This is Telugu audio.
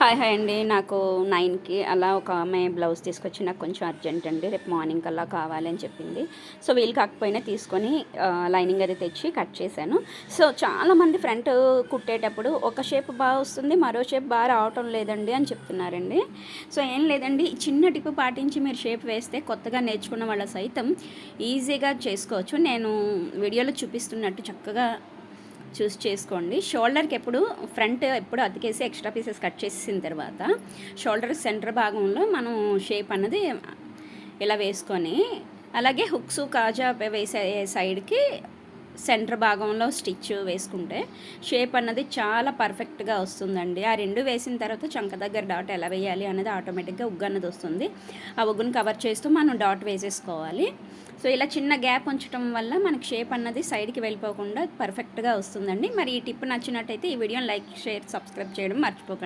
హాయ్ అండి. నాకు 9కి అలా ఒక ఆమె బ్లౌజ్ తీసుకొచ్చి నాకు కొంచెం అర్జెంట్ అండి. రేపు మార్నింగ్ కల్లా కావాలి అని చెప్పింది. సో వీలు కాకపోయినా తీసుకొని లైనింగ్ అది తెచ్చి కట్ చేశాను. సో చాలామంది ఫ్రంట్ కుట్టేటప్పుడు ఒక షేప్ బాగా వస్తుంది, మరో షేప్ బాగా రావటం లేదండి అని చెప్తున్నారండి. సో ఏం లేదండి, చిన్న టిప్ పాటించి మీరు షేప్ వేస్తే కొత్తగా నేర్చుకున్న వాళ్ళ సైతం ఈజీగా చేసుకోవచ్చు. నేను వీడియోలో చూపిస్తున్నట్టు చక్కగా చూస్ చేసుకోండి. షోల్డర్కి ఎప్పుడు ఫ్రంట్ ఎప్పుడు అతికేసి ఎక్స్ట్రా పీసెస్ కట్ చేసిన తర్వాత షోల్డర్ సెంటర్ భాగంలో మనం షేప్ అన్నది ఇలా వేసుకొని, అలాగే హుక్స్ కాజా వేసే సైడ్కి సెంటర్ భాగంలో స్టిచ్ వేసుకుంటే షేప్ అన్నది చాలా పర్ఫెక్ట్గా వస్తుందండి. ఆ రెండు వేసిన తర్వాత చంక దగ్గర డాట్ ఎలా వేయాలి అనేది ఆటోమేటిక్గా ఉగ్గు అన్నది వస్తుంది. ఆ ఉగ్గును కవర్ చేస్తూ మనం డాట్ వేసేసుకోవాలి. సో ఇలా చిన్న గ్యాప్ ఉంచడం వల్ల మనకి షేప్ అన్నది సైడ్కి వెళ్ళిపోకుండా పర్ఫెక్ట్గా వస్తుందండి. మరి ఈ టిప్ నచ్చినట్టయితే ఈ వీడియోని లైక్, షేర్, సబ్స్క్రైబ్ చేయడం మర్చిపోకండి.